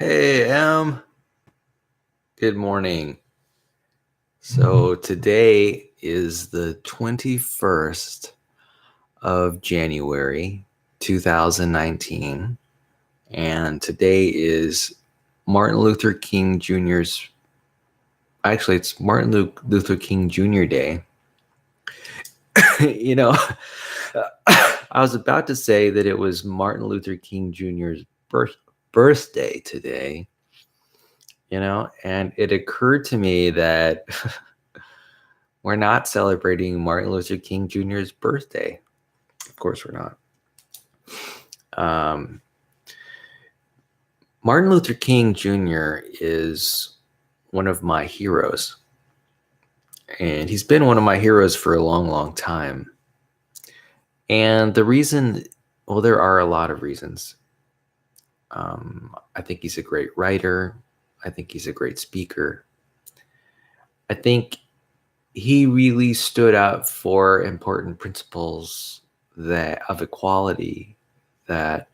Hey, good morning. So today is the 21st of January, 2019, and today is Martin Luther King Jr.'s, actually, it's Luther King Jr. Day. you know, I was about to say that it was Martin Luther King Jr.'s birthday today, and it occurred to me that we're not celebrating Martin Luther King Jr.'s birthday. Of course, we're not. Um, Martin Luther King Jr. is one of my heroes, and he's been one of my heroes for a long, long time. And the reason, well, there are a lot of reasons. I think he's a great writer. I think he's a great speaker. I think he really stood up for important principles of equality that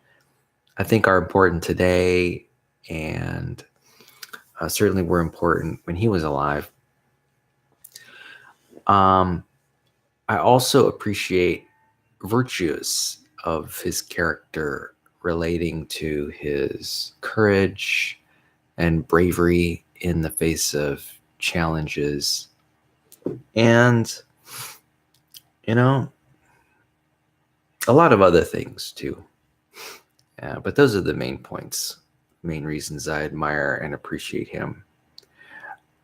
I think are important today, and certainly were important when he was alive. I also appreciate virtues of his character relating to his courage and bravery in the face of challenges, and a lot of other things too. But those are the main points, main reasons I admire and appreciate him.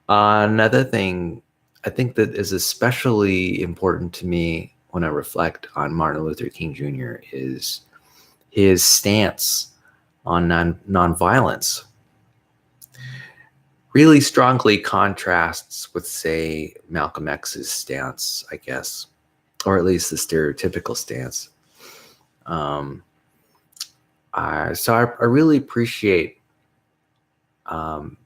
Another thing I think that is especially important to me when I reflect on Martin Luther King Jr. is his stance on nonviolence. Really strongly contrasts with, say, Malcolm X's stance, I guess, or at least the stereotypical stance. So I really appreciate Martin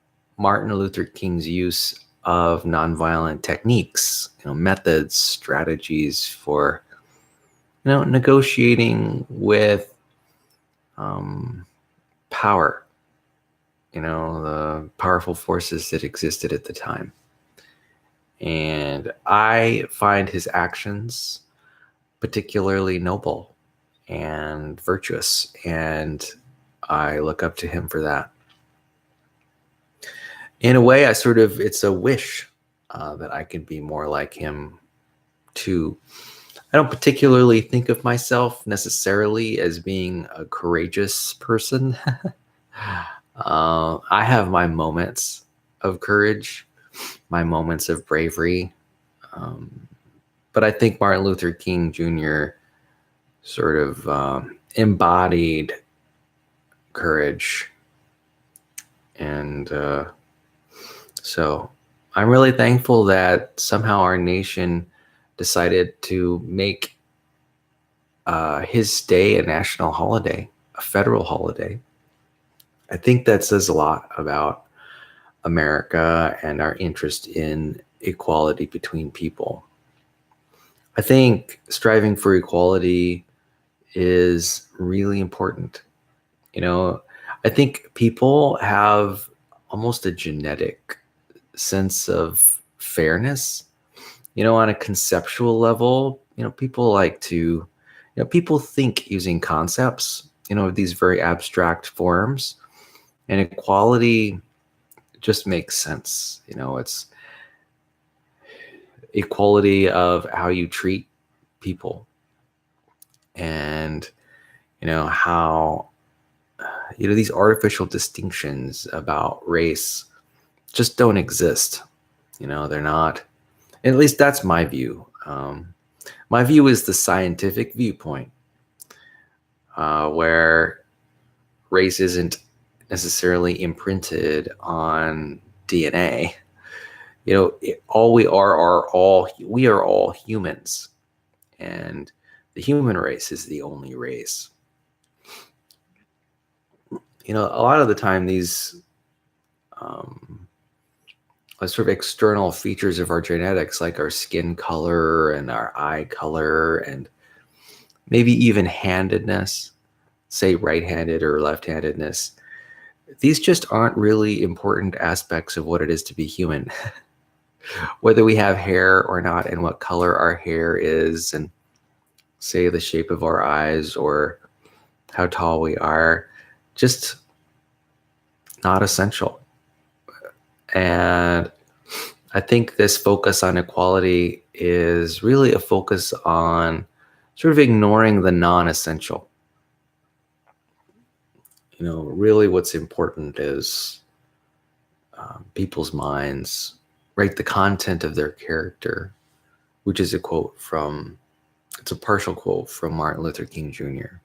Luther King's use of nonviolent techniques, methods, strategies for, negotiating with power, the powerful forces that existed at the time. And I find his actions particularly noble and virtuous, and I look up to him for that. In a way, it's a wish that I could be more like him too. I don't particularly think of myself necessarily as being a courageous person. I have my moments of courage, my moments of bravery. But I think Martin Luther King Jr. sort of embodied courage. And so I'm really thankful that somehow our nation decided to make his day a national holiday, a federal holiday. I think that says a lot about America and our interest in equality between people. I think striving for equality is really important. I think people have almost a genetic sense of fairness. On a conceptual level, people like to, people think using concepts, these very abstract forms, and equality just makes sense. It's equality of how you treat people, and how these artificial distinctions about race just don't exist. They're not, at least that's my view. My view is the scientific viewpoint, where race isn't necessarily imprinted on DNA. All we are all humans, and the human race is the only race. A lot of the time, these sort of external features of our genetics, like our skin color and our eye color, and maybe even handedness, say right-handed or left-handedness, these just aren't really important aspects of what it is to be human. Whether we have hair or not, and what color our hair is, and say the shape of our eyes or how tall we are, just not essential. And I think this focus on equality is really a focus on sort of ignoring the non-essential. Really what's important is people's minds, right? The content of their character, which is it's a partial quote from Martin Luther King Jr.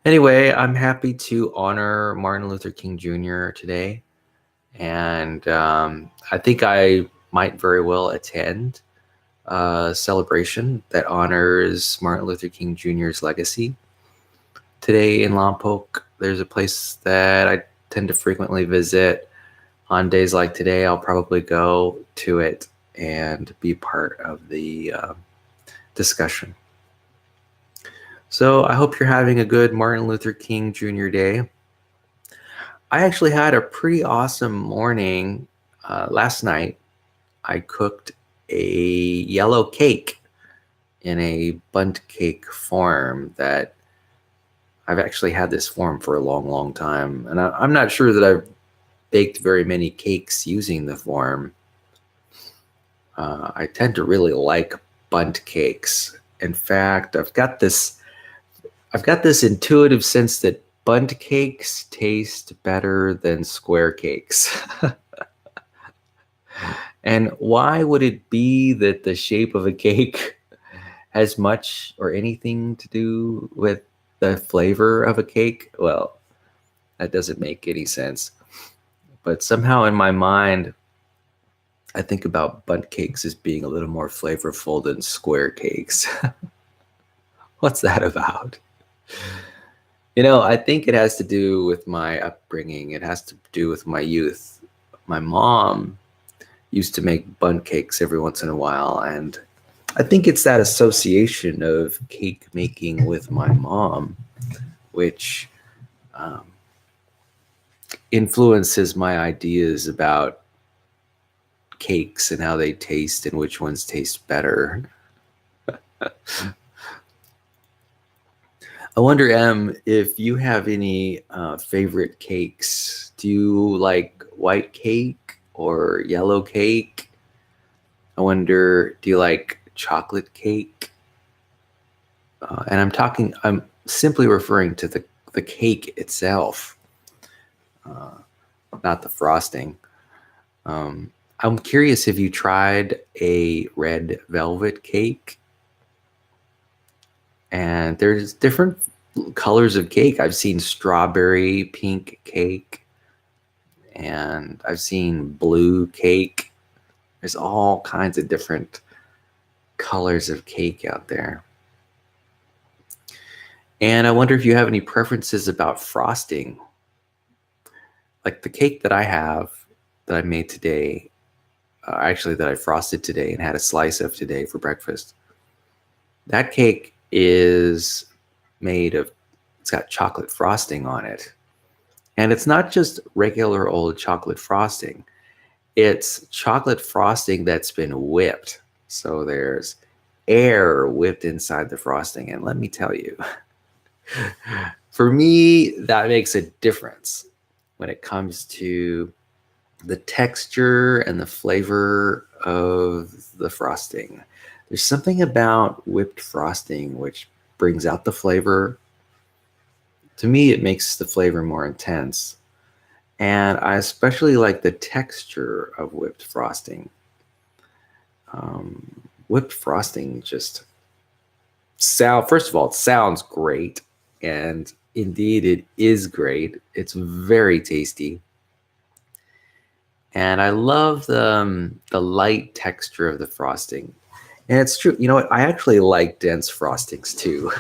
Anyway, I'm happy to honor Martin Luther King Jr. today. And I think I might very well attend a celebration that honors Martin Luther King Jr.'s legacy. Today in Lompoc, there's a place that I tend to frequently visit. On days like today, I'll probably go to it and be part of the discussion. So I hope you're having a good Martin Luther King Jr. Day. I actually had a pretty awesome morning last night. I cooked a yellow cake in a bundt cake form that I've actually had this form for a long, long time. And I'm not sure that I've baked very many cakes using the form. I tend to really like bundt cakes. In fact, I've got this intuitive sense that bundt cakes taste better than square cakes. And why would it be that the shape of a cake has much or anything to do with the flavor of a cake? Well, that doesn't make any sense. But somehow in my mind, I think about bundt cakes as being a little more flavorful than square cakes. What's that about? I think it has to do with my upbringing. It has to do with my youth. My mom used to make bundt cakes every once in a while, and I think it's that association of cake making with my mom, which influences my ideas about cakes and how they taste and which ones taste better. I wonder, Em, if you have any favorite cakes. Do you like white cake or yellow cake? I wonder, do you like chocolate cake? And I'm simply referring to the cake itself, not the frosting. I'm curious, have you tried a red velvet cake? And there's different colors of cake. I've seen strawberry pink cake, and I've seen blue cake. There's all kinds of different colors of cake out there. And I wonder if you have any preferences about frosting. Like the cake that I have, that I made today, actually that I frosted today and had a slice of today for breakfast. That cake is it's got chocolate frosting on it. And it's not just regular old chocolate frosting. It's chocolate frosting that's been whipped. So there's air whipped inside the frosting. And let me tell you, for me, that makes a difference when it comes to the texture and the flavor of the frosting. There's something about whipped frosting which brings out the flavor. To me, it makes the flavor more intense. And I especially like the texture of whipped frosting. Whipped frosting just first of all, it sounds great. And indeed, it is great. It's very tasty. And I love the light texture of the frosting. And it's true. You know what? I actually like dense frostings too.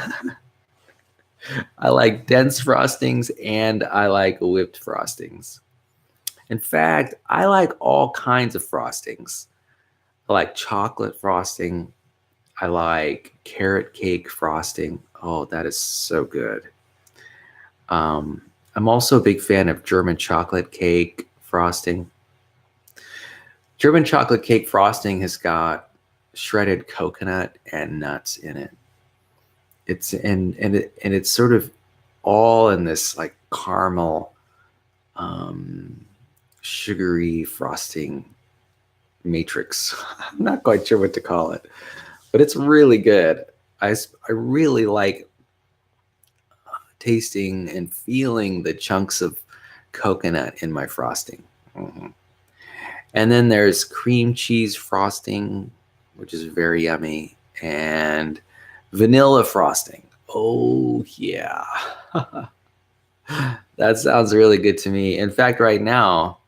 I like dense frostings and I like whipped frostings. In fact, I like all kinds of frostings. I like chocolate frosting. I like carrot cake frosting. Oh, that is so good. I'm also a big fan of German chocolate cake frosting. German chocolate cake frosting has got shredded coconut and nuts in it. And it's sort of all in this like caramel, um, sugary frosting matrix. I'm not quite sure what to call it, but it's really good. I really like tasting and feeling the chunks of coconut in my frosting. Mhm. And then there's cream cheese frosting, which is very yummy, and vanilla frosting. Oh, yeah. That sounds really good to me. In fact, right now,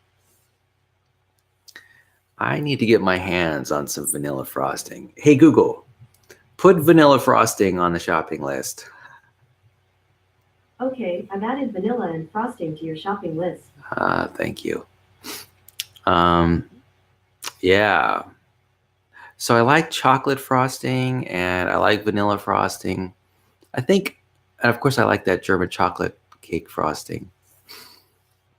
I need to get my hands on some vanilla frosting. Hey, Google, put vanilla frosting on the shopping list. Okay, I've added vanilla and frosting to your shopping list. Thank you. Um, yeah. So I like chocolate frosting and I like vanilla frosting. I think, and of course, I like that German chocolate cake frosting.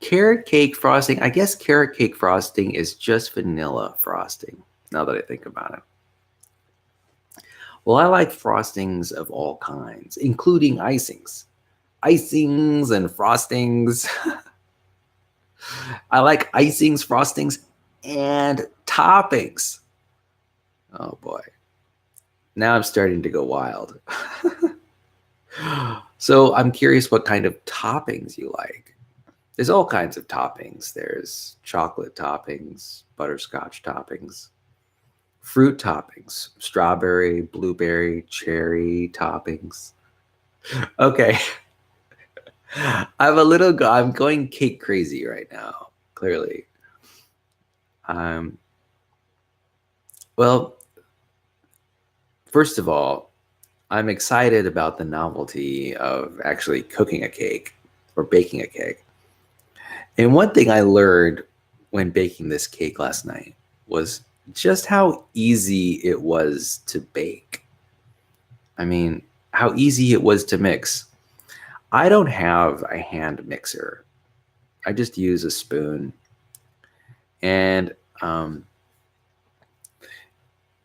Carrot cake frosting, I guess carrot cake frosting is just vanilla frosting, now that I think about it. Well, I like frostings of all kinds, including icings. Icings and frostings. I like icings, frostings, and toppings. Oh boy. Now I'm starting to go wild. So I'm curious what kind of toppings you like. There's all kinds of toppings. There's chocolate toppings, butterscotch toppings, fruit toppings, strawberry, blueberry, cherry toppings. Okay. I'm going cake crazy right now, clearly. Um, well, first of all, I'm excited about the novelty of actually cooking a cake or baking a cake. And one thing I learned when baking this cake last night was just how easy it was to bake. I mean, how easy it was to mix. I don't have a hand mixer. I just use a spoon. And um,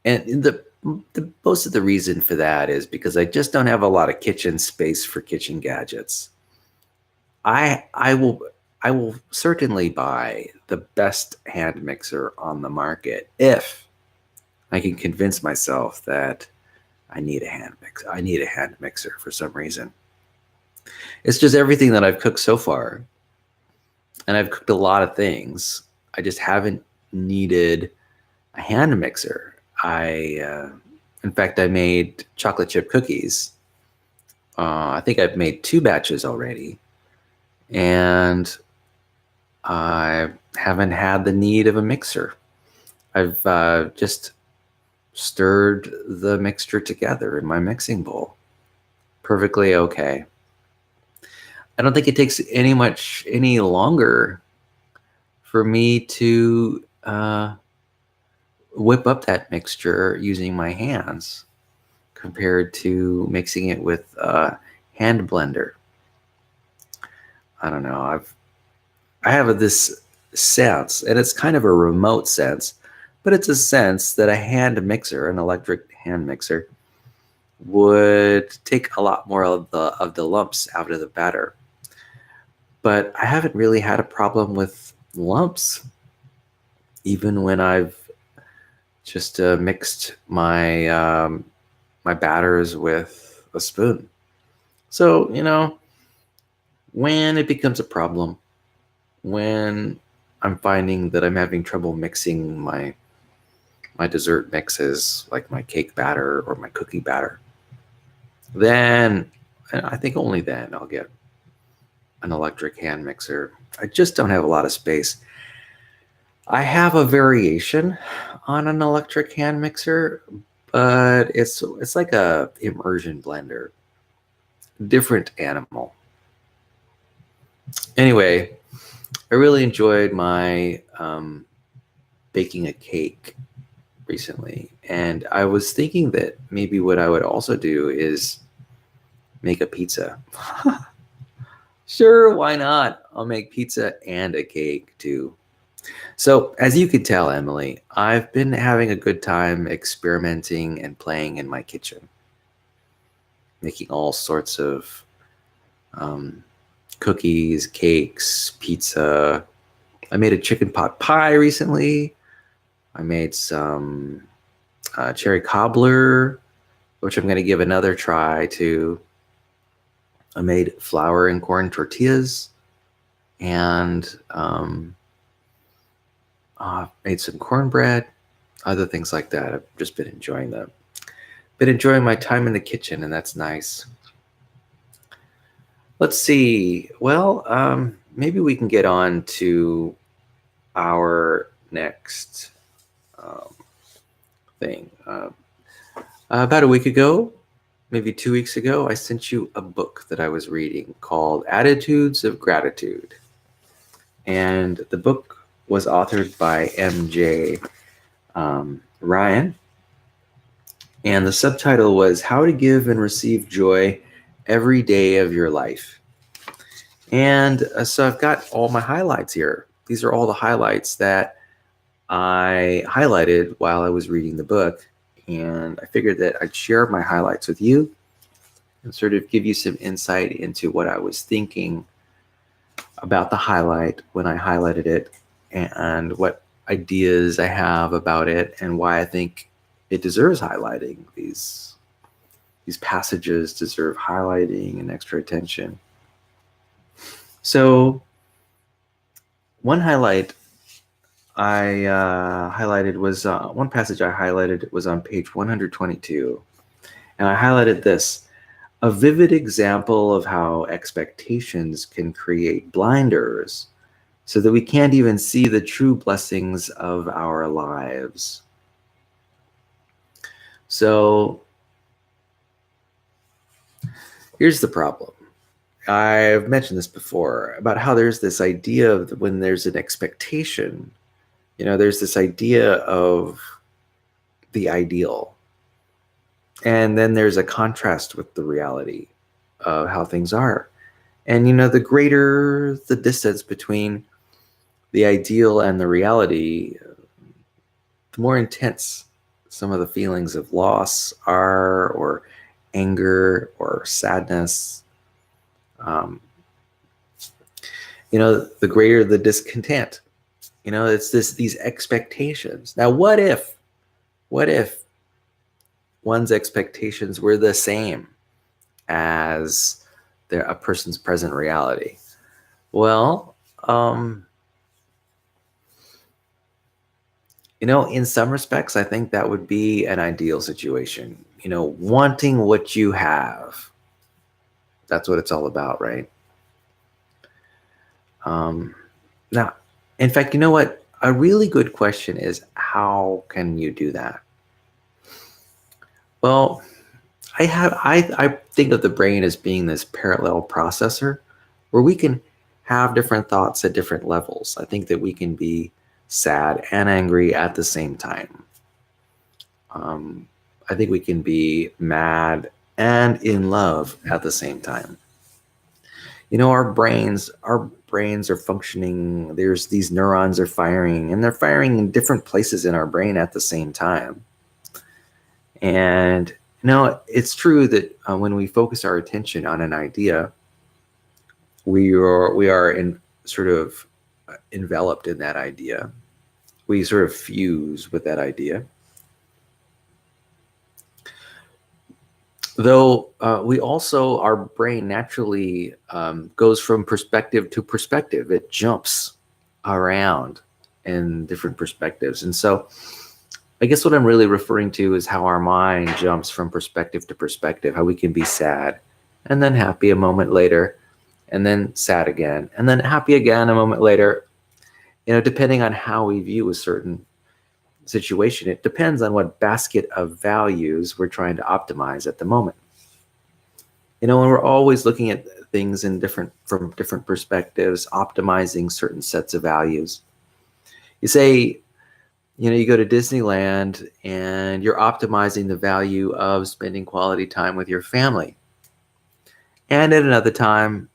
and the most of the reason for that is because I just don't have a lot of kitchen space for kitchen gadgets. I will I will certainly buy the best hand mixer on the market if I can convince myself that I need a hand mixer for some reason. It's just everything that I've cooked so far, and I've cooked a lot of things. I just haven't needed a hand mixer. In fact, I made chocolate chip cookies. I think I've made 2 batches already, and I haven't had the need of a mixer. I've just stirred the mixture together in my mixing bowl. Perfectly okay. I don't think it takes any longer for me to whip up that mixture using my hands compared to mixing it with a hand blender. I don't know. I have this sense, and it's kind of a remote sense, but it's a sense that a hand mixer, an electric hand mixer, would take a lot more of the lumps out of the batter. But I haven't really had a problem with lumps, even when I've just mixed my batters with a spoon. So when it becomes a problem, when I'm finding that I'm having trouble mixing my dessert mixes, like my cake batter or my cookie batter, then and I think only then I'll get an electric hand mixer. I just don't have a lot of space. I have a variation on an electric hand mixer, but it's like a immersion blender, different animal. Anyway, I really enjoyed my baking a cake recently, and I was thinking that maybe what I would also do is make a pizza. Sure, why not? I'll make pizza and a cake too. So, as you can tell, Emily, I've been having a good time experimenting and playing in my kitchen, making all sorts of um, cookies, cakes, pizza. I made a chicken pot pie recently. I made some cherry cobbler, which I'm going to give another try to. I made flour and corn tortillas and made some cornbread, other things like that. I've just been enjoying them. Been enjoying my time in the kitchen, and that's nice. Let's see. Well, maybe we can get on to our next um, thing. About a week ago, maybe 2 weeks ago, I sent you a book that I was reading called Attitudes of Gratitude. And the book was authored by M.J. Ryan. And the subtitle was How to Give and Receive Joy Every Day of Your Life. And so I've got all my highlights here. These are all the highlights that I highlighted while I was reading the book. And I figured that I'd share my highlights with you and sort of give you some insight into what I was thinking about the highlight when I highlighted it and what ideas I have about it and why I think it deserves highlighting. These passages deserve highlighting and extra attention. So one highlight I highlighted was one passage I highlighted was on page 122. And I highlighted this: a vivid example of how expectations can create blinders so that we can't even see the true blessings of our lives. So here's the problem. I've mentioned this before about how there's this idea of when there's an expectation, there's this idea of the ideal. And then there's a contrast with the reality of how things are. And, the greater the distance between the ideal and the reality, the more intense some of the feelings of loss are, or anger, or sadness. The greater the discontent. It's these expectations. Now, what if one's expectations were the same as a person's present reality? Well, in some respects, I think that would be an ideal situation. Wanting what you have. That's what it's all about, right? Now, in fact, you know what? A really good question is, how can you do that? Well, I think of the brain as being this parallel processor where we can have different thoughts at different levels. I think that we can be sad and angry at the same time. I think we can be mad and in love at the same time. Our brains are functioning. There's these neurons are firing, and they're firing in different places in our brain at the same time. And it's true that when we focus our attention on an idea, we are in sort of enveloped in that idea. We sort of fuse with that idea. Though we also, our brain naturally goes from perspective to perspective. It jumps around in different perspectives. And so I guess what I'm really referring to is how our mind jumps from perspective to perspective, how we can be sad and then happy a moment later, and then sad again, and then happy again a moment later, depending on how we view a certain situation. It depends on what basket of values we're trying to optimize at the moment. And we're always looking at things from different perspectives, optimizing certain sets of values. You say, you go to Disneyland and you're optimizing the value of spending quality time with your family. And at another time,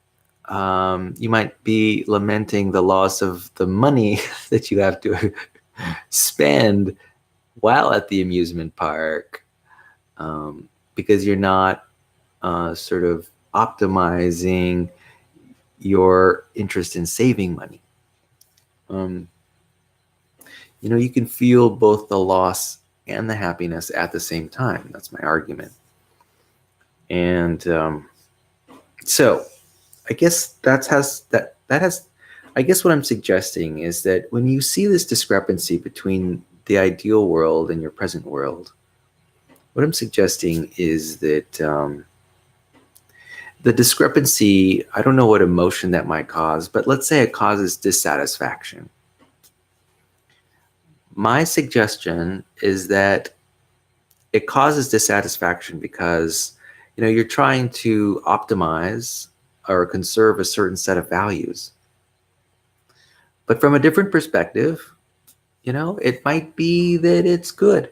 You might be lamenting the loss of the money that you have to spend while at the amusement park, because you're not sort of optimizing your interest in saving money. You can feel both the loss and the happiness at the same time. That's my argument. And so I guess I guess what I'm suggesting is that when you see this discrepancy between the ideal world and your present world, what I'm suggesting is that the discrepancy, I don't know what emotion that might cause, but let's say it causes dissatisfaction. My suggestion is that it causes dissatisfaction because you're trying to optimize or conserve a certain set of values. But from a different perspective, it might be that it's good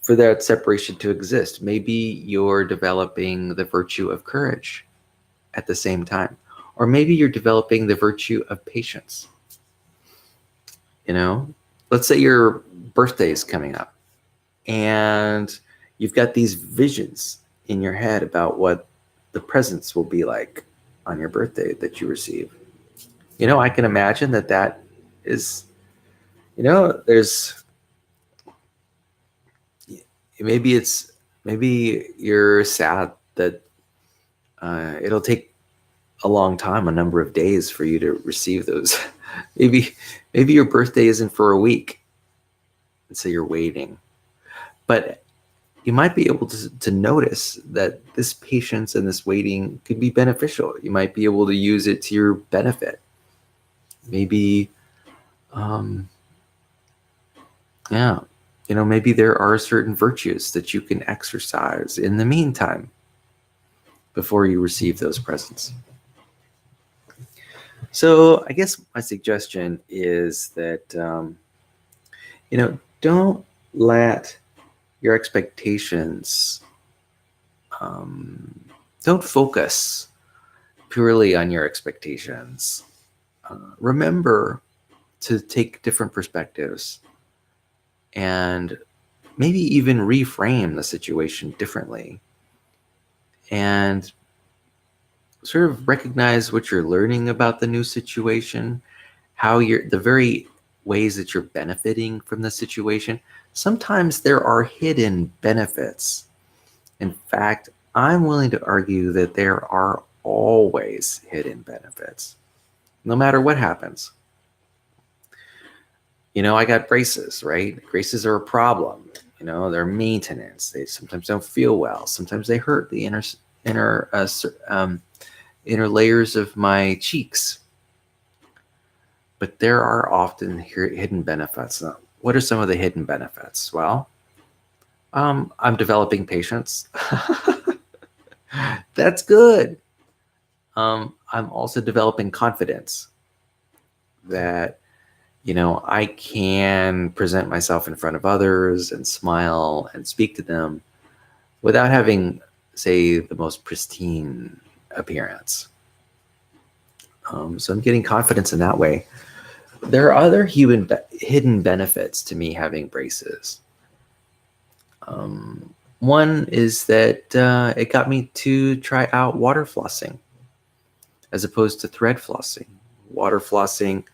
for that separation to exist. Maybe you're developing the virtue of courage at the same time. Or maybe you're developing the virtue of patience. Let's say your birthday is coming up and you've got these visions in your head about what the presents will be like on your birthday that you receive. I can imagine that is, there's, maybe you're sad that it'll take a long time, a number of days for you to receive those. maybe your birthday isn't for a week, and so you're waiting. But you might be able to notice that this patience and this waiting could be beneficial. You might be able to use it to your benefit. Maybe, maybe there are certain virtues that you can exercise in the meantime before you receive those presents. So I guess my suggestion is that, don't let your expectations, don't focus purely on your expectations. Remember to take different perspectives and maybe even reframe the situation differently and sort of recognize what you're learning about the new situation, how the very ways that you're benefiting from the situation. Sometimes there are hidden benefits. In fact, I'm willing to argue that there are always hidden benefits, no matter what happens. I got braces, right? Braces are a problem. They're maintenance. They sometimes don't feel well. Sometimes they hurt the inner layers of my cheeks. But there are often hidden benefits. Now, what are some of the hidden benefits? Well, I'm developing patience. That's good. I'm also developing confidence that, I can present myself in front of others and smile and speak to them without having, say, the most pristine appearance. So I'm getting confidence in that way. There are other hidden benefits to me having braces. One is that it got me to try out water flossing as opposed to thread flossing. Water flossing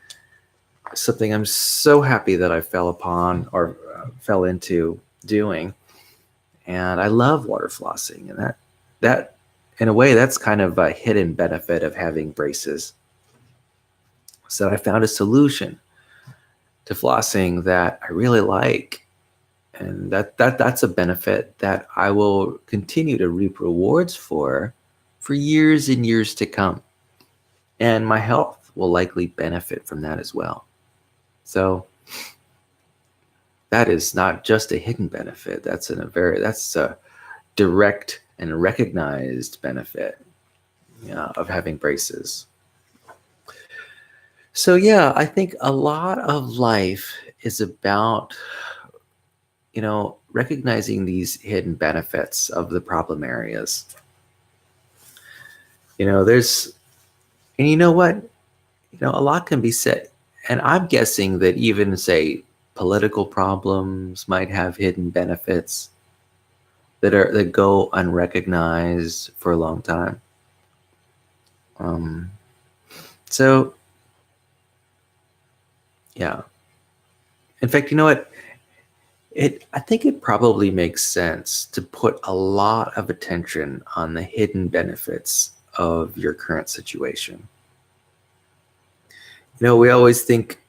is something I'm so happy that I fell into doing. And I love water flossing. And that in a way, that's kind of a hidden benefit of having braces. So I found a solution to flossing that I really like. And that's a benefit that I will continue to reap rewards for years and years to come. And my health will likely benefit from that as well. So that is not just a hidden benefit. That's a direct and recognized benefit of having braces. So I think a lot of life is about, recognizing these hidden benefits of the problem areas. There's And you know what? A lot can be said. And I'm guessing that even, say, political problems might have hidden benefits that go unrecognized for a long time. Um, so, yeah. In fact, you know what? I think it probably makes sense to put a lot of attention on the hidden benefits of your current situation. We always think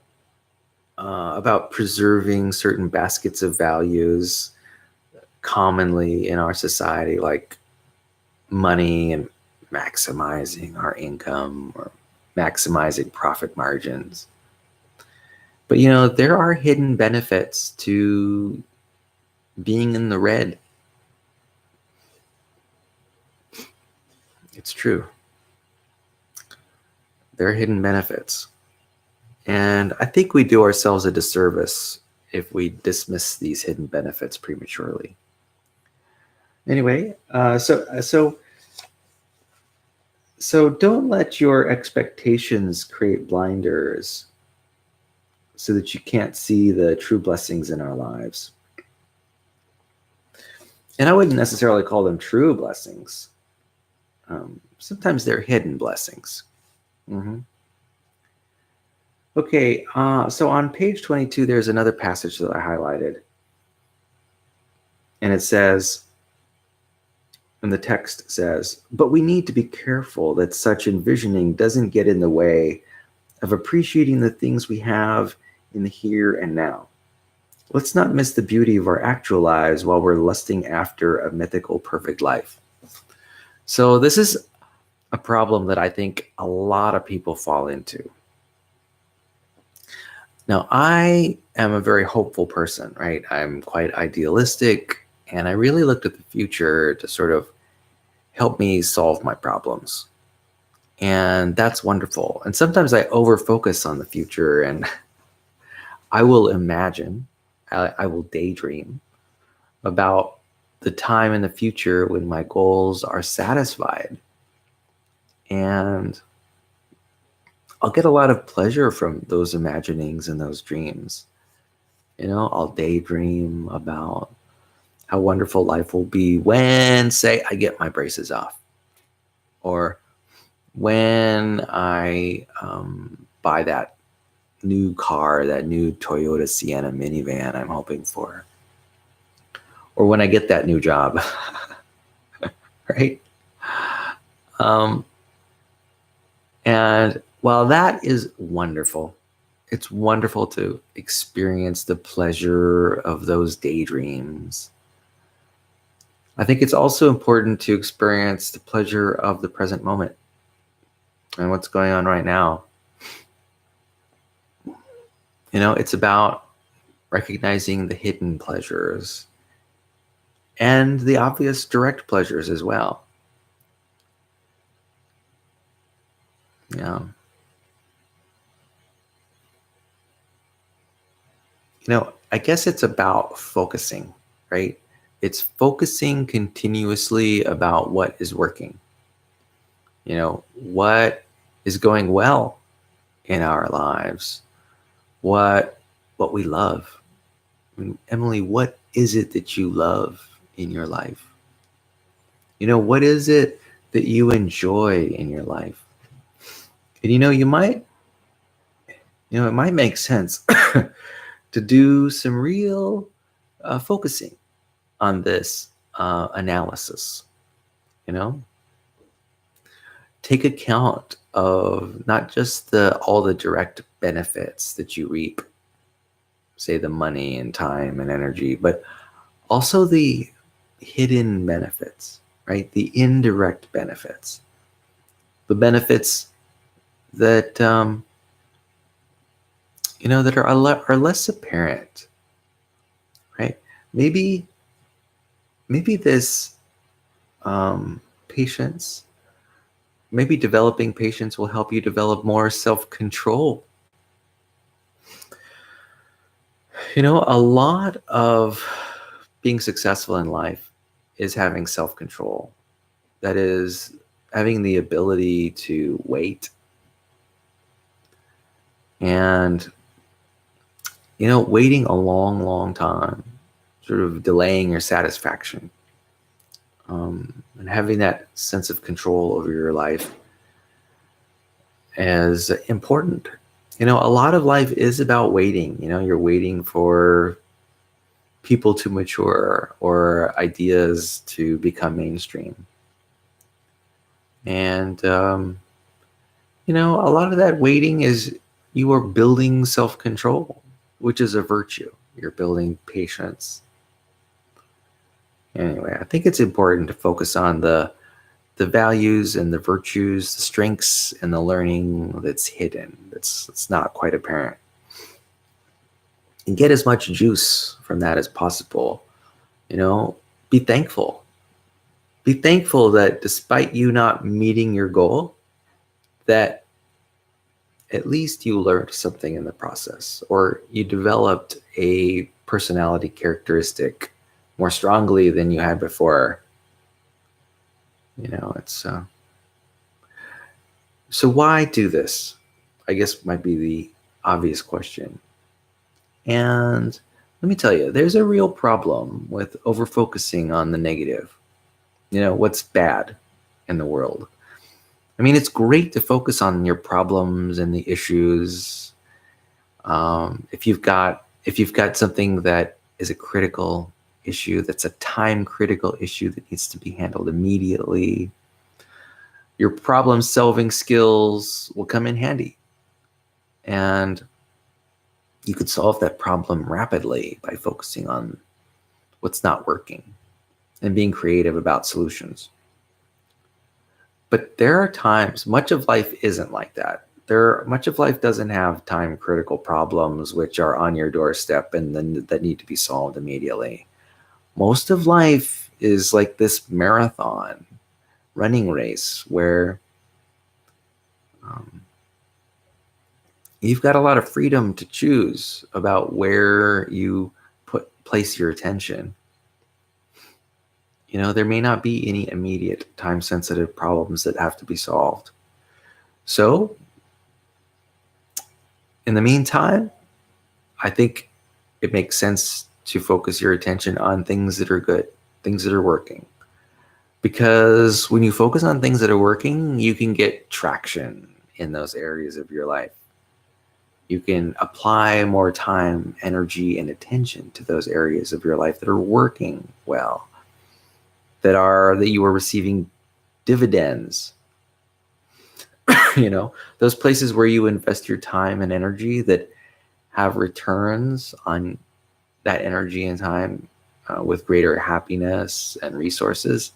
about preserving certain baskets of values commonly in our society, like money and maximizing our income or maximizing profit margins. But there are hidden benefits to being in the red. It's true. There are hidden benefits. And I think we do ourselves a disservice if we dismiss these hidden benefits prematurely. Anyway, so don't let your expectations create blinders so that you can't see the true blessings in our lives. And I wouldn't necessarily call them true blessings. Sometimes they're hidden blessings. Mm-hmm. Okay, so on page 22, there's another passage that I highlighted. And it says, and the text says, but we need to be careful that such envisioning doesn't get in the way of appreciating the things we have in the here and now. Let's not miss the beauty of our actual lives while we're lusting after a mythical perfect life. So this is a problem that I think a lot of people fall into. Now, I am a very hopeful person, right? I'm quite idealistic, and I really looked at the future to sort of help me solve my problems. And that's wonderful. And sometimes I overfocus on the future, and I will imagine, I will daydream about the time in the future when my goals are satisfied. And I'll get a lot of pleasure from those imaginings and those dreams. I'll daydream about how wonderful life will be when, say, I get my braces off, or when I buy that new car, that new Toyota Sienna minivan I'm hoping for, or when I get that new job, right? And while that is wonderful, it's wonderful to experience the pleasure of those daydreams. I think it's also important to experience the pleasure of the present moment and what's going on right now. It's about recognizing the hidden pleasures and the obvious direct pleasures as well. Yeah. I guess it's about focusing, right? It's focusing continuously about what is working. What is going well in our lives, what we love. Emily, what is it that you love in your life? What is it that you enjoy in your life? And it might make sense to do some real focusing on this analysis. Take account of not just all the direct benefits that you reap, say the money and time and energy, but also the hidden benefits, right? The indirect benefits, the benefits that that are less apparent, right? Maybe this patience, maybe developing patience will help you develop more self-control. A lot of being successful in life is having self-control. That is having the ability to wait And, waiting a long, long time, sort of delaying your satisfaction, and having that sense of control over your life is important. A lot of life is about waiting. You're waiting for people to mature or ideas to become mainstream. And, a lot of that waiting is you are building self-control, which is a virtue. You're building patience. Anyway, I think it's important to focus on the values and the virtues, the strengths and the learning that's hidden. It's not quite apparent. And get as much juice from that as possible. Be thankful. Be thankful that despite you not meeting your goal, that at least you learned something in the process, or you developed a personality characteristic more strongly than you had before. It's so why do this? I guess might be the obvious question. And let me tell you, there's a real problem with over-focusing on the negative. What's bad in the world. I mean, it's great to focus on your problems and the issues. If you've got something that is a critical issue, that's a time critical issue that needs to be handled immediately, your problem solving skills will come in handy. And you could solve that problem rapidly by focusing on what's not working and being creative about solutions. But there are times, much of life isn't like that. Much of life doesn't have time critical problems which are on your doorstep and then that need to be solved immediately. Most of life is like this marathon running race where you've got a lot of freedom to choose about where you place your attention. There may not be any immediate time-sensitive problems that have to be solved. So, in the meantime, I think it makes sense to focus your attention on things that are good, things that are working. Because when you focus on things that are working, you can get traction in those areas of your life. You can apply more time, energy, and attention to those areas of your life that are working well, that you are receiving dividends. Those places where you invest your time and energy that have returns on that energy and time with greater happiness and resources.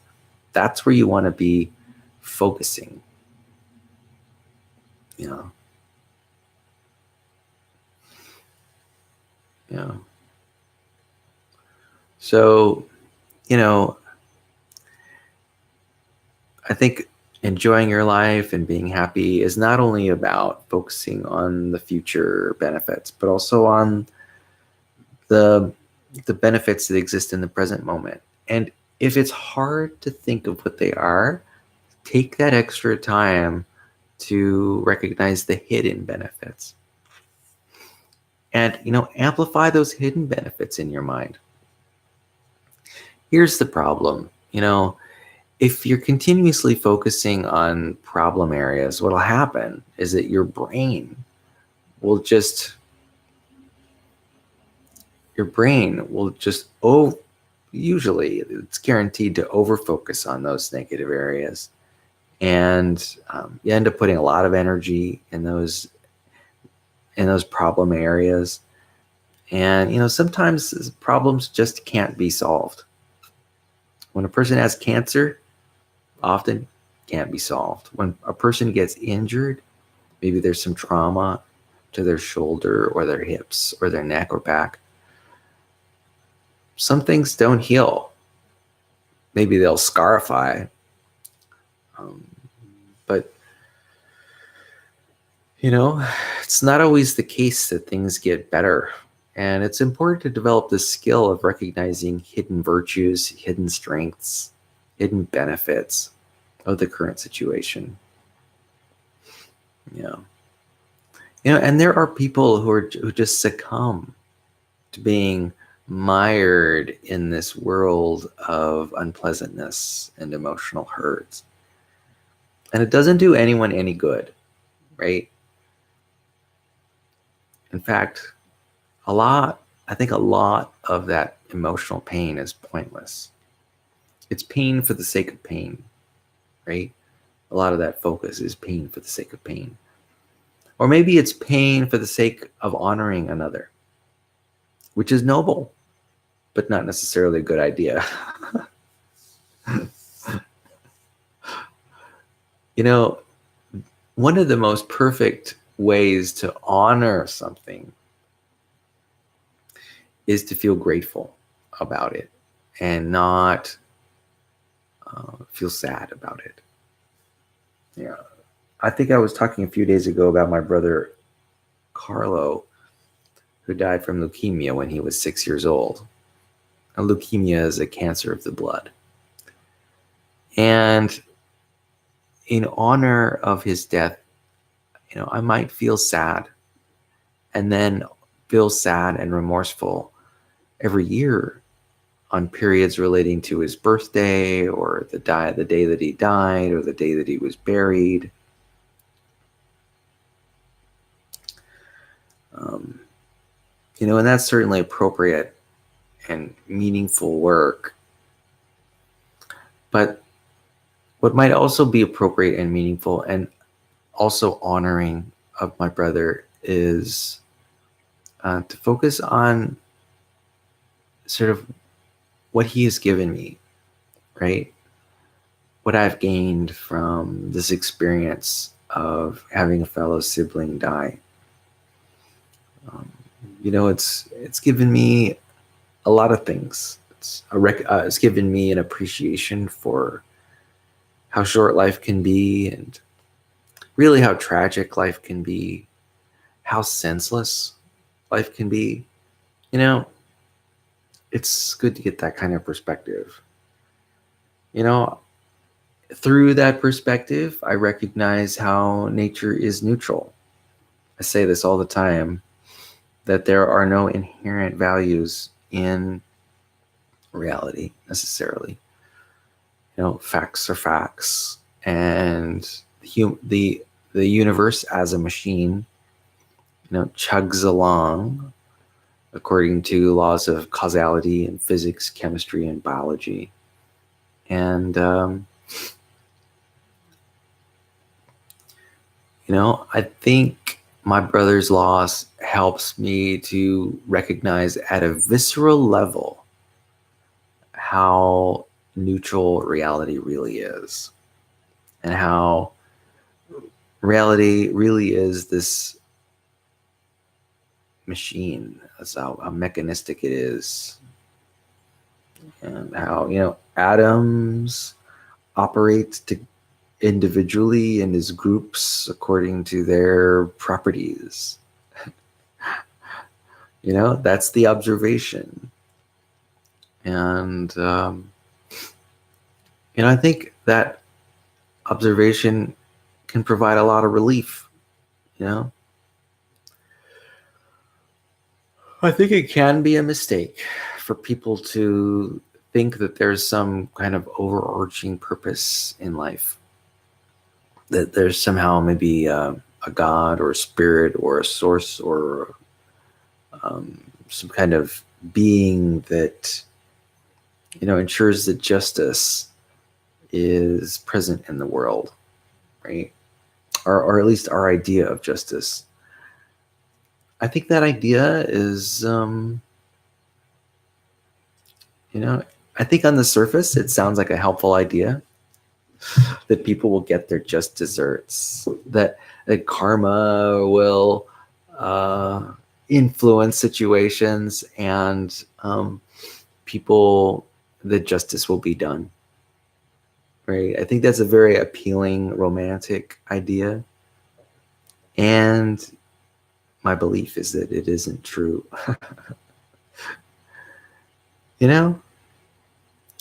That's where you want to be focusing. So, I think enjoying your life and being happy is not only about focusing on the future benefits, but also on the benefits that exist in the present moment. And if it's hard to think of what they are, take that extra time to recognize the hidden benefits. And, amplify those hidden benefits in your mind. Here's the problem. If you're continuously focusing on problem areas, what'll happen is that your brain will just usually it's guaranteed to overfocus on those negative areas. And you end up putting a lot of energy in those problem areas. And, sometimes problems just can't be solved. When a person has cancer, often can't be solved. When a person gets injured, maybe there's some trauma to their shoulder or their hips or their neck or back. Some things don't heal. Maybe they'll scarify. But, it's not always the case that things get better. And it's important to develop the skill of recognizing hidden virtues, hidden strengths, hidden benefits of the current situation. And there are people who just succumb to being mired in this world of unpleasantness and emotional hurt. And it doesn't do anyone any good, right? In fact, I think a lot of that emotional pain is pointless. It's pain for the sake of pain, right? A lot of that focus is pain for the sake of pain. Or maybe it's pain for the sake of honoring another, which is noble, but not necessarily a good idea. One of the most perfect ways to honor something is to feel grateful about it and not feel sad about it. Yeah, I think I was talking a few days ago about my brother Carlo, who died from leukemia when he was 6 years old. And leukemia is a cancer of the blood. And in honor of his death, I might feel sad and then feel sad and remorseful every year on periods relating to his birthday or the day that he died or the day that he was buried. And that's certainly appropriate and meaningful work. But what might also be appropriate and meaningful and also honoring of my brother is to focus on sort of what he has given me, right? What I've gained from this experience of having a fellow sibling die. It's given me a lot of things. It's given me an appreciation for how short life can be and really how tragic life can be, how senseless life can be. It's good to get that kind of perspective. Through that perspective, I recognize how nature is neutral. I say this all the time, that there are no inherent values in reality necessarily. Facts are facts, and the universe as a machine, chugs along according to laws of causality and physics, chemistry, and biology. And I think my brother's loss helps me to recognize at a visceral level how neutral reality really is, and how reality really is this machine. That's how mechanistic it is, and how atoms operate individually and as groups according to their properties. That's the observation. And I think that observation can provide a lot of relief. I think it can be a mistake for people to think that there's some kind of overarching purpose in life, that there's somehow maybe a God or a spirit or a source or some kind of being that ensures that justice is present in the world, right? Or at least our idea of justice. I think that idea is, I think on the surface it sounds like a helpful idea, that people will get their just desserts, that karma will influence situations, and that justice will be done. Right? I think that's a very appealing, romantic idea. And my belief is that it isn't true.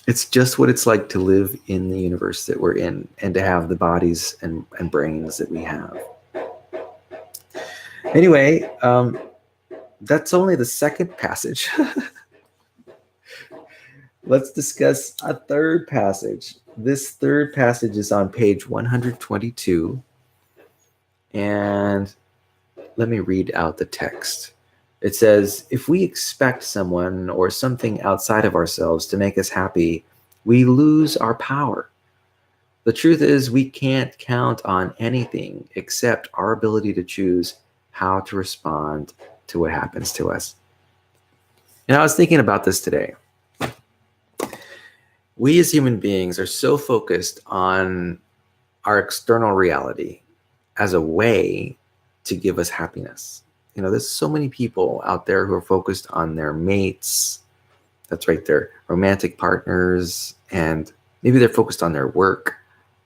It's just what it's like to live in the universe that we're in and to have the bodies and brains that we have. Anyway, that's only the second passage. Let's discuss a third passage. This third passage is on page 122. And let me read out the text. It says, if we expect someone or something outside of ourselves to make us happy, we lose our power. The truth is, we can't count on anything except our ability to choose how to respond to what happens to us. And I was thinking about this today. We as human beings are so focused on our external reality as a way to give us happiness. You know, there's so many people out there who are focused on their mates. That's right, their romantic partners, and maybe they're focused on their work,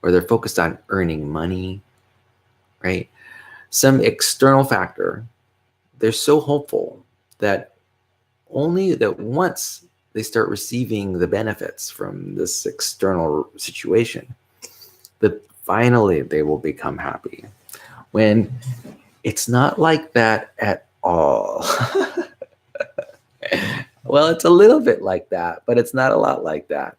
or they're focused on earning money, right? Some external factor. They're so hopeful that only that once they start receiving the benefits from this external situation, that finally they will become happy. When it's not like that at all. Well, it's a little bit like that, but it's not a lot like that.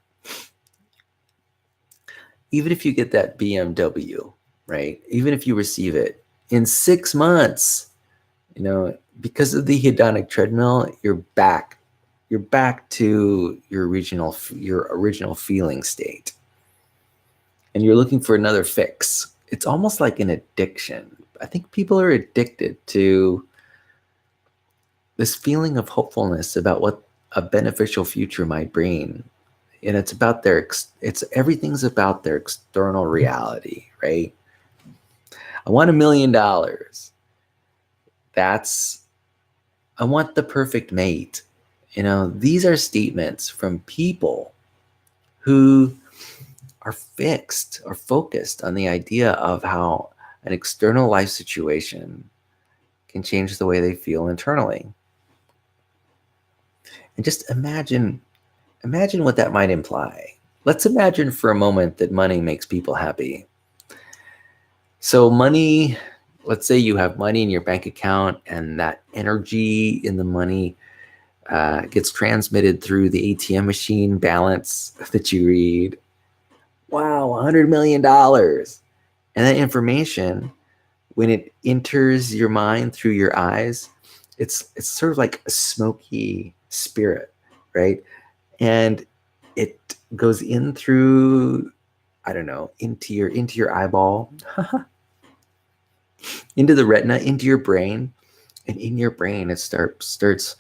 Even if you get that BMW, right? Even if you receive it in 6 months, you know, because of the hedonic treadmill, you're back to your original feeling state. And you're looking for another fix. It's almost like an addiction. I think people are addicted to this feeling of hopefulness about what a beneficial future might bring. And it's about everything's about their external reality, right? I want $1 million. I want the perfect mate. You know, these are statements from people who are focused on the idea of how an external life situation can change the way they feel internally. And just imagine what that might imply. Let's imagine for a moment that money makes people happy. So money, let's say you have money in your bank account, and that energy in the money gets transmitted through the ATM machine balance that you read. Wow, $100 million. And that information, when it enters your mind through your eyes, it's sort of like a smoky spirit, right? And it goes in through, I don't know, into your eyeball, into the retina, into your brain, and in your brain it starts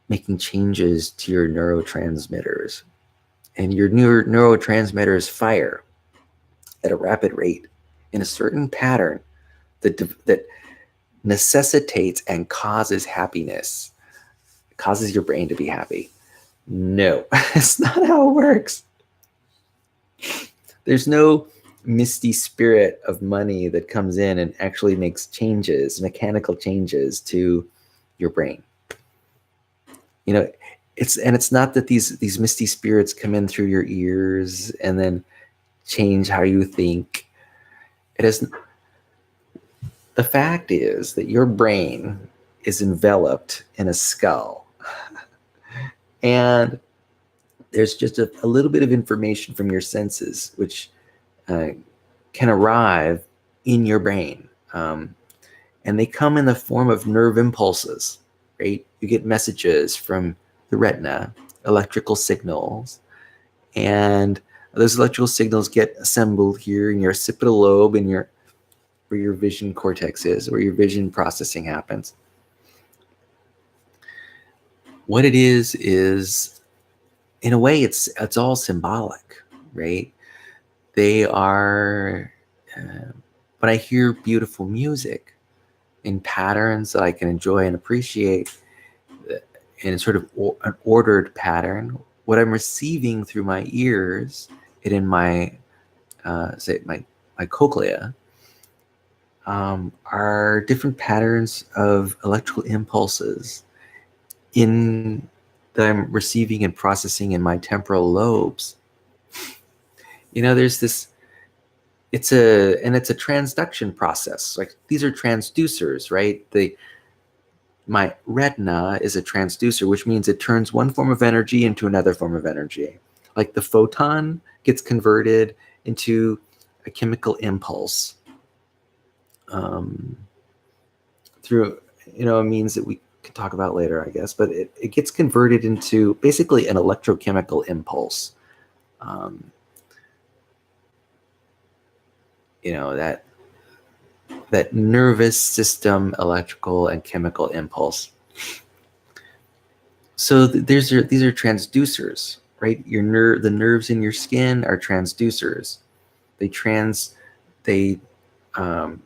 making changes to your neurotransmitters, and your neurotransmitters fire at a rapid rate in a certain pattern that necessitates and causes happiness, causes your brain to be happy. No, that's not how it works. There's no misty spirit of money that comes in and actually makes changes, mechanical changes to your brain. You know, it's not that these misty spirits come in through your ears and then change how you think. It is. The fact is that your brain is enveloped in a skull, and there's just a little bit of information from your senses which can arrive in your brain, and they come in the form of nerve impulses, right? You get messages from the retina, electrical signals, and those electrical signals get assembled here in your occipital lobe, in where your vision cortex is, where your vision processing happens. What it is in a way, it's all symbolic, right? They are, when I hear beautiful music in patterns that I can enjoy and appreciate in sort of an ordered pattern, what I'm receiving through my ears and in my, my cochlea, are different patterns of electrical impulses that I'm receiving and processing in my temporal lobes. You know, there's this it's a transduction process. Like these are transducers, right? My retina is a transducer, which means it turns one form of energy into another form of energy. Like the photon gets converted into a chemical impulse through, a means that we can talk about later, I guess, but it gets converted into basically an electrochemical impulse. Um, that nervous system electrical and chemical impulse. So these are transducers, right? The nerves in your skin are transducers. They trans, they, um,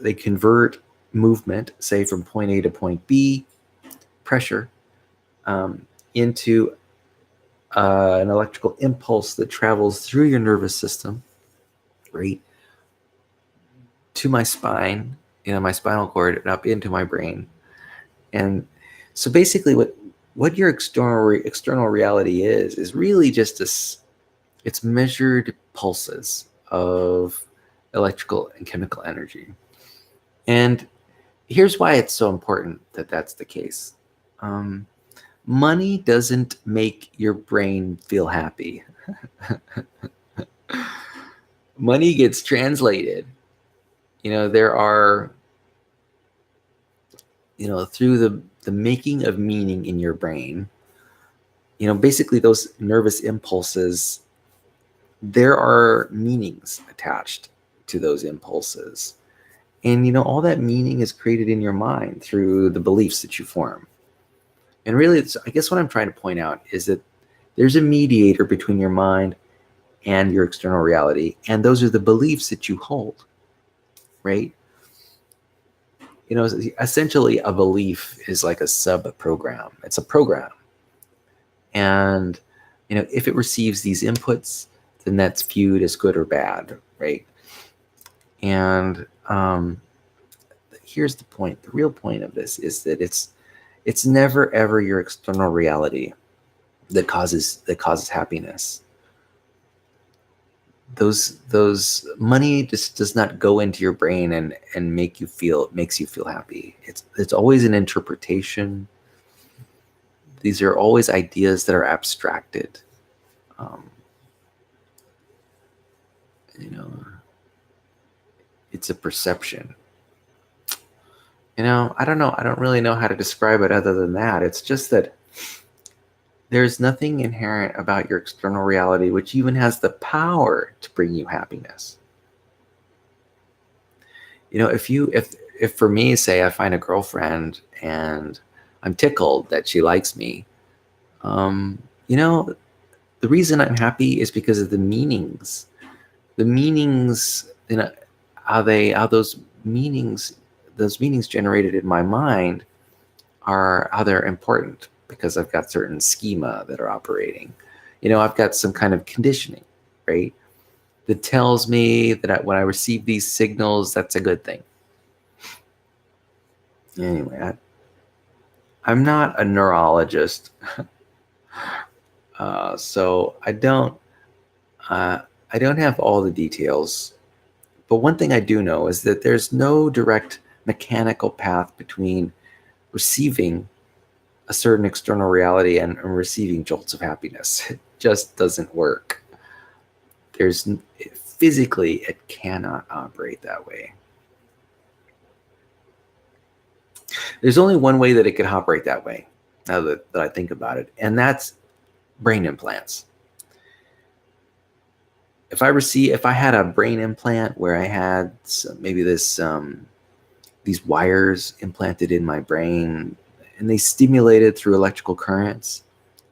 they convert movement, say from point A to point B, pressure, into an electrical impulse that travels through your nervous system, right, to my spine, my spinal cord, and up into my brain. And so basically what your external reality is really just it's measured pulses of electrical and chemical energy. And here's why it's so important that that's the case. Money doesn't make your brain feel happy. Money gets translated. There are, through the making of meaning in your brain, basically those nervous impulses, there are meanings attached to those impulses. And, all that meaning is created in your mind through the beliefs that you form. And really, I guess what I'm trying to point out is that there's a mediator between your mind and your external reality. And those are the beliefs that you hold, right? Essentially a belief is like a sub-program. It's a program. And, if it receives these inputs, then that's viewed as good or bad, right? And here's the point. The real point of this is that it's never ever your external reality that causes happiness. Those money just does not go into your brain and makes you feel happy. It's always an interpretation. These are always ideas that are abstracted. It's a perception. I don't know. I don't really know how to describe it other than that. It's just that there's nothing inherent about your external reality which even has the power to bring you happiness. If for me, say I find a girlfriend and I'm tickled that she likes me, the reason I'm happy is because of the meanings. The meanings, how those meanings generated in my mind are how they're important, because I've got certain schema that are operating. I've got some kind of conditioning, right, that tells me that when I receive these signals, that's a good thing. Anyway, I'm not a neurologist, so I don't have all the details. But one thing I do know is that there's no direct mechanical path between receiving a certain external reality and receiving jolts of happiness. It just doesn't work. Physically, it cannot operate that way. There's only one way that it could operate that way, now that I think about it, and that's brain implants. If I had a brain implant where I had these wires implanted in my brain, and they stimulated through electrical currents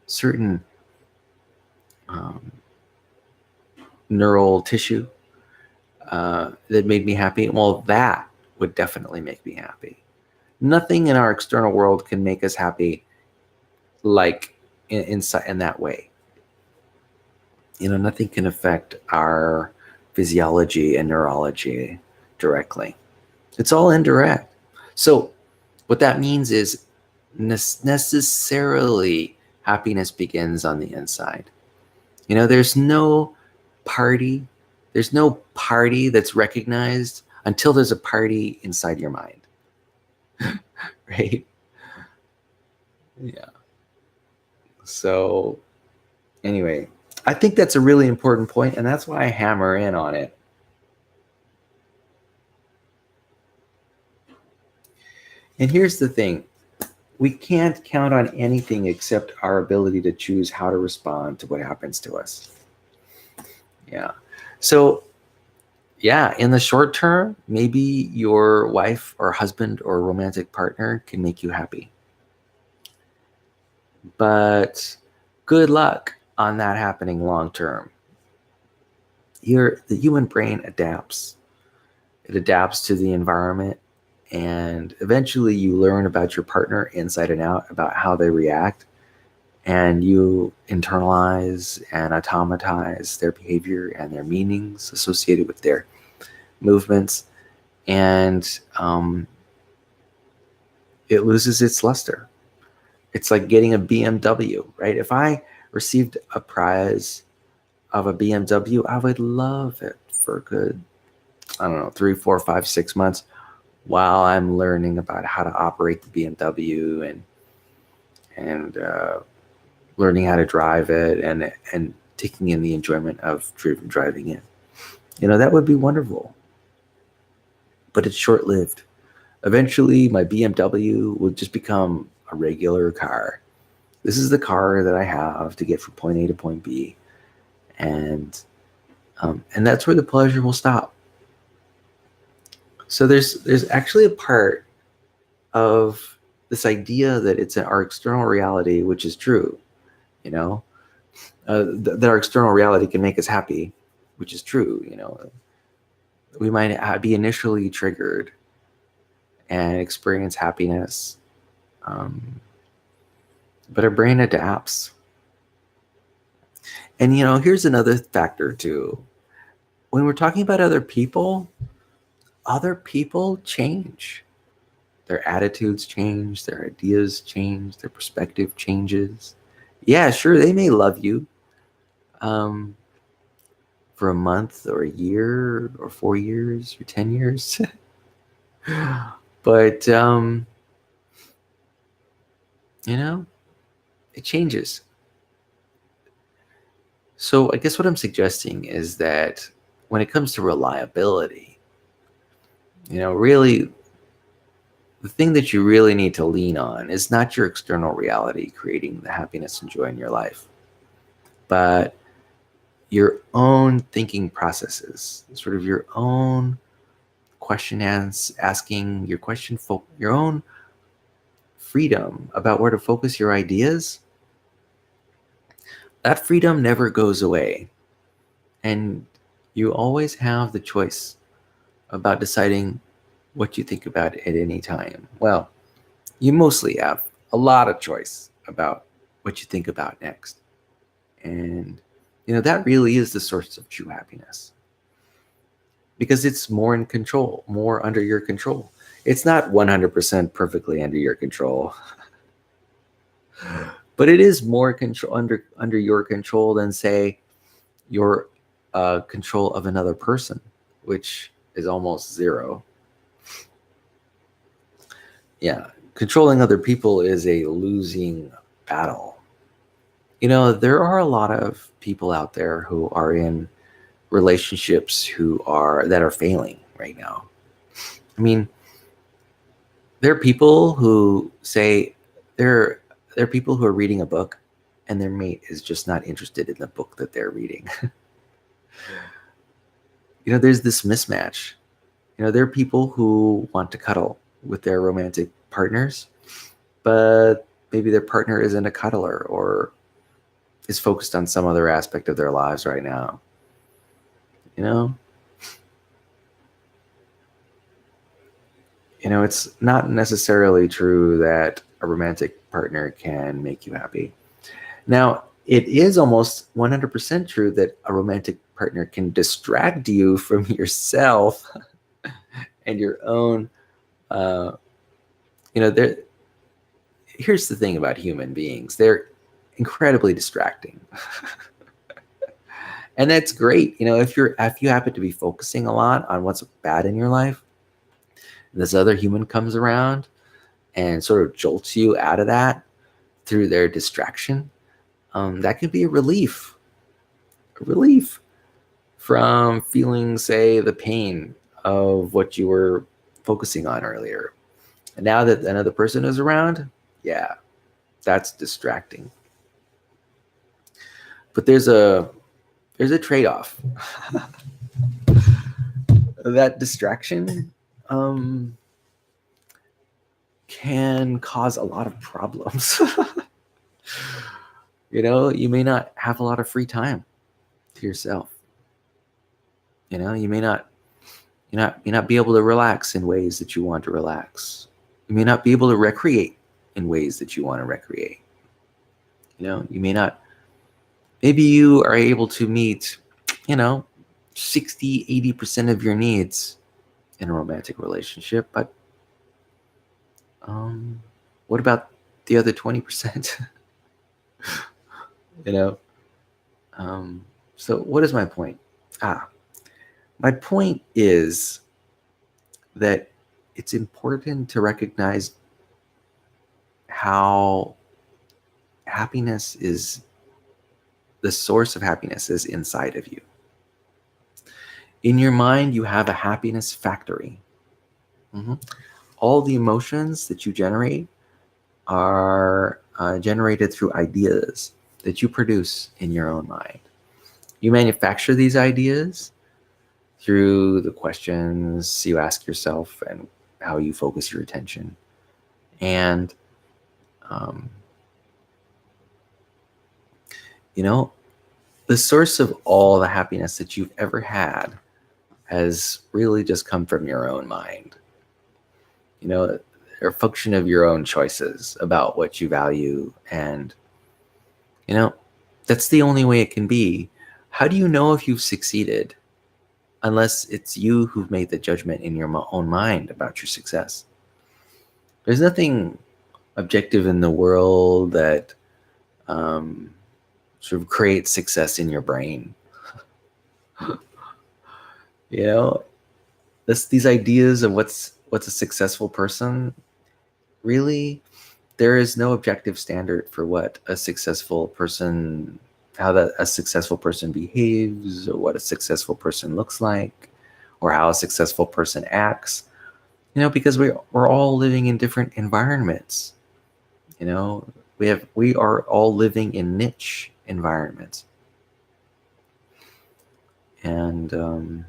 certain neural tissue that made me happy, well, that would definitely make me happy. Nothing in our external world can make us happy like in that way. Nothing can affect our physiology and neurology directly. It's all indirect. So what that means is necessarily happiness begins on the inside. There's no party There's no party that's recognized until there's a party inside your mind. Right? Yeah. So anyway, I think that's a really important point, and that's why I hammer in on it. And here's the thing. We can't count on anything except our ability to choose how to respond to what happens to us. Yeah. So, yeah, in the short term, maybe your wife or husband or romantic partner can make you happy. But good luck on that happening long term. The human brain adapts. It adapts to the environment, and eventually you learn about your partner inside and out, about how they react, and you internalize and automatize their behavior and their meanings associated with their movements, and it loses its luster. It's like getting a BMW, right? If I received a prize of a BMW, I would love it for a good, I don't know, 3, 4, 5, 6 months while I'm learning about how to operate the BMW and learning how to drive it and taking in the enjoyment of driving it. That would be wonderful. But it's short-lived. Eventually, my BMW will just become a regular car. This is the car that I have to get from point A to point B, and that's where the pleasure will stop. So there's actually a part of this idea that it's our external reality, which is true, that our external reality can make us happy, which is true. We might be initially triggered and experience happiness, but our brain adapts. And here's another factor too. When we're talking about other people change. Their attitudes change, their ideas change, their perspective changes. Yeah, sure, they may love you for a month or a year or 4 years or 10 years. But, it changes. So I guess what I'm suggesting is that when it comes to reliability, really, the thing that you really need to lean on is not your external reality creating the happiness and joy in your life, but your own thinking processes, sort of your own asking, your own freedom about where to focus your ideas. That freedom never goes away. And you always have the choice about deciding what you think about at any time. Well, you mostly have a lot of choice about what you think about next. And, that really is the source of true happiness. Because it's more in control, more under your control. It's not 100% perfectly under your control. But it is more control under your control than, say, your control of another person, which is almost zero. Yeah, controlling other people is a losing battle. There are a lot of people out there who are in relationships that are failing right now. I mean, there are people who say there are people who are reading a book and their mate is just not interested in the book that they're reading. There's this mismatch. There are people who want to cuddle with their romantic partners, but maybe their partner isn't a cuddler or is focused on some other aspect of their lives right now. It's not necessarily true that a romantic partner can make you happy. Now, it is almost 100% true that a romantic partner can distract you from yourself and your own, here's the thing about human beings. They're incredibly distracting. And that's great. If you happen to be focusing a lot on what's bad in your life, and this other human comes around and sort of jolts you out of that through their distraction, that can be a relief from feeling, say, the pain of what you were focusing on earlier. And now that another person is around, yeah, that's distracting. But there's a trade-off. That distraction can cause a lot of problems. You may not have a lot of free time to yourself. You may not be able to relax in ways that you want to relax. You may not be able to recreate in ways that you want to recreate. You may not. Maybe you are able to meet, 60-80% of your needs in a romantic relationship, but what about the other 20%? So what is my point? My point is that it's important to recognize how happiness is, the source of happiness is inside of you. In your mind, you have a happiness factory. All the emotions that you generate are generated through ideas that you produce in your own mind. You manufacture these ideas through the questions you ask yourself and how you focus your attention. And, the source of all the happiness that you've ever had has really just come from your own mind. They're a function of your own choices about what you value. And, that's the only way it can be. How do you know if you've succeeded unless it's you who've made the judgment in your own mind about your success? There's nothing objective in the world that sort of creates success in your brain. These ideas of what's a successful person, really, there is no objective standard for what a successful person, how a successful person behaves, or what a successful person looks like, or how a successful person acts. Because we're all living in different environments. We are all living in niche environments. And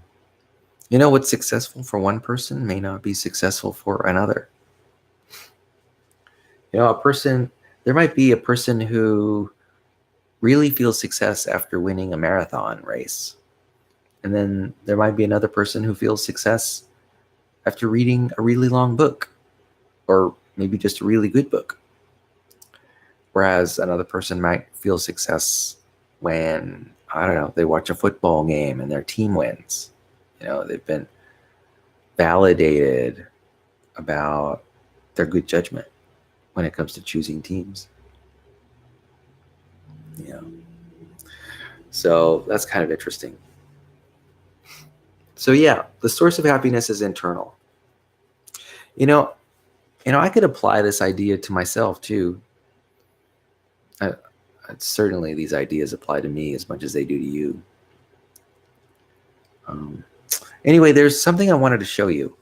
what's successful for one person may not be successful for another. There might be a person who really feels success after winning a marathon race. And then there might be another person who feels success after reading a really long book, or maybe just a really good book. Whereas another person might feel success when, I don't know, they watch a football game and their team wins. They've been validated about their good judgment when it comes to choosing teams. So that's kind of interesting. So yeah, the source of happiness is internal. I could apply this idea to myself too. Certainly these ideas apply to me as much as they do to you. Anyway, there's something I wanted to show you.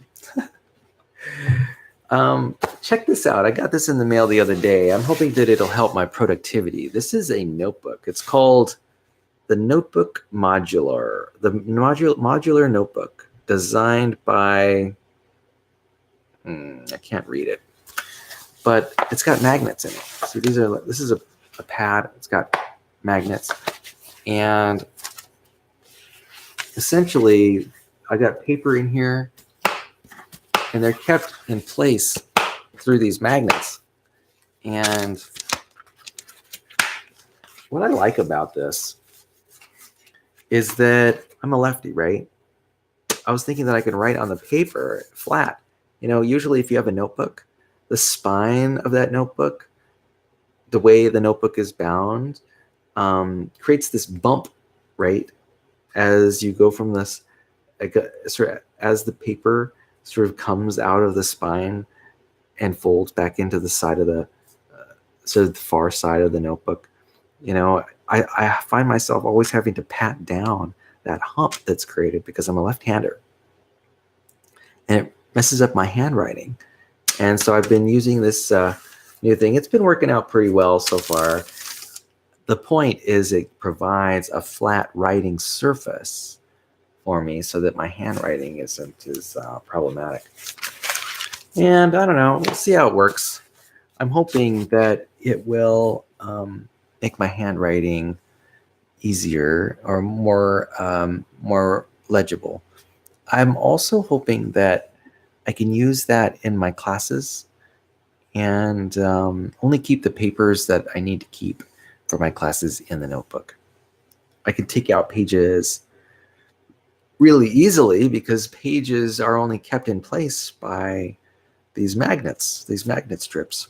Check this out. I got this in the mail the other day. I'm hoping that it'll help my productivity. This is a notebook. It's called the Notebook Modular. The modular notebook, designed by, I can't read it, but it's got magnets in it. So this is a pad. It's got magnets, and essentially I got paper in here, and they're kept in place through these magnets. And what I like about this is that I'm a lefty, right? I was thinking that I could write on the paper flat. Usually if you have a notebook, the spine of that notebook, the way the notebook is bound, creates this bump, right, as you go from this, like, sort of as the paper sort of comes out of the spine and folds back into the side of the sort of the far side of the notebook, I find myself always having to pat down that hump that's created because I'm a left-hander, and it messes up my handwriting. And so I've been using this new thing. It's been working out pretty well so far. The point is it provides a flat writing surface for me so that my handwriting isn't as problematic. And I don't know, we'll see how it works. I'm hoping that it will make my handwriting easier or more legible. I'm also hoping that I can use that in my classes and only keep the papers that I need to keep for my classes in the notebook. I can take out pages really easily because pages are only kept in place by these magnet strips.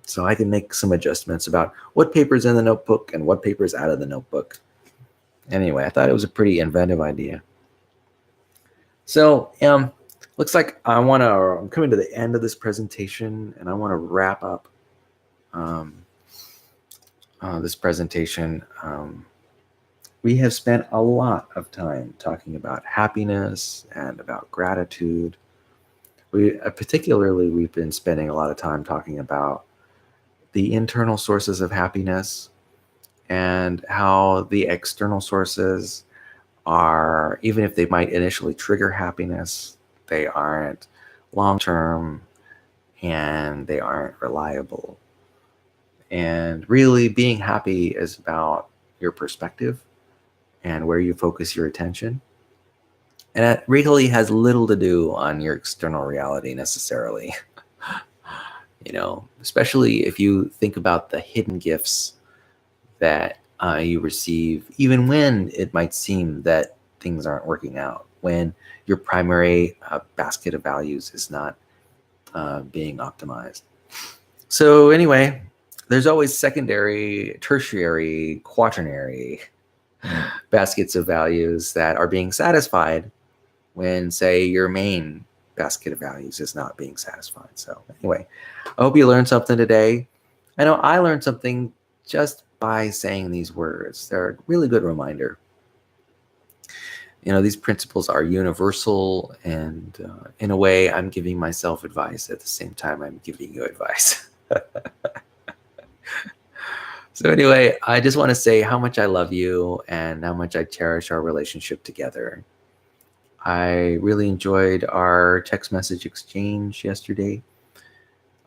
So I can make some adjustments about what paper's in the notebook and what paper's out of the notebook. Anyway, I thought it was a pretty inventive idea. So looks like I'm coming to the end of this presentation, and I want to wrap up this presentation. We have spent a lot of time talking about happiness and about gratitude. Particularly, we've been spending a lot of time talking about the internal sources of happiness and how the external sources are, even if they might initially trigger happiness, they aren't long-term and they aren't reliable. And really, being happy is about your perspective and where you focus your attention. And it really has little to do on your external reality necessarily. Especially if you think about the hidden gifts that you receive, even when it might seem that things aren't working out, when your primary basket of values is not being optimized. So anyway, there's always secondary, tertiary, quaternary baskets of values that are being satisfied when, say, your main basket of values is not being satisfied. So anyway, I hope you learned something today. I know I learned something just by saying these words. They're a really good reminder. These principles are universal, and in a way, I'm giving myself advice at the same time I'm giving you advice. So anyway, I just want to say how much I love you and how much I cherish our relationship together. I really enjoyed our text message exchange yesterday.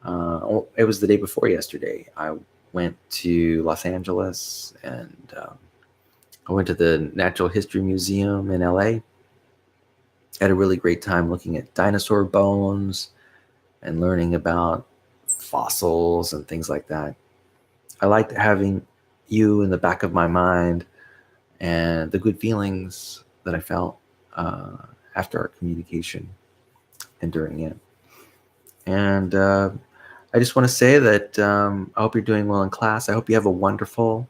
It was the day before yesterday. I went to Los Angeles and I went to the Natural History Museum in LA. Had a really great time looking at dinosaur bones and learning about fossils and things like that. I liked having you in the back of my mind and the good feelings that I felt after our communication and during it. And I just want to say that I hope you're doing well in class. I hope you have a wonderful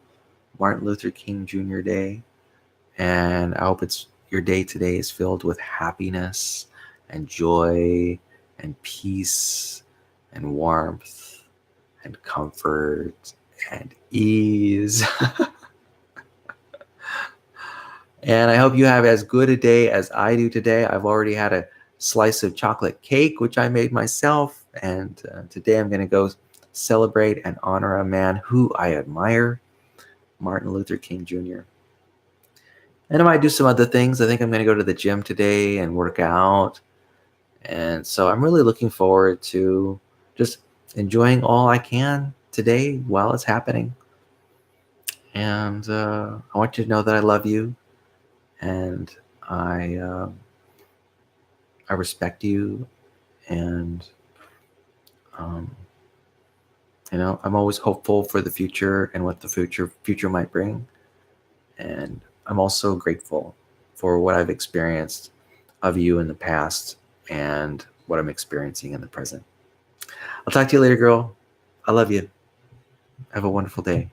Martin Luther King Jr. Day. And I hope your day today is filled with happiness and joy and peace and warmth and comfort and ease. And I hope you have as good a day as I do today. I've already had a slice of chocolate cake, which I made myself. And today I'm going to go celebrate and honor a man who I admire, Martin Luther King Jr. And I might do some other things. I think I'm going to go to the gym today and work out. And so I'm really looking forward to just enjoying all I can today while it's happening. And I want you to know that I love you. And I respect you, and I'm always hopeful for the future and what the future might bring. And I'm also grateful for what I've experienced of you in the past and what I'm experiencing in the present. I'll talk to you later, girl. I love you. Have a wonderful day.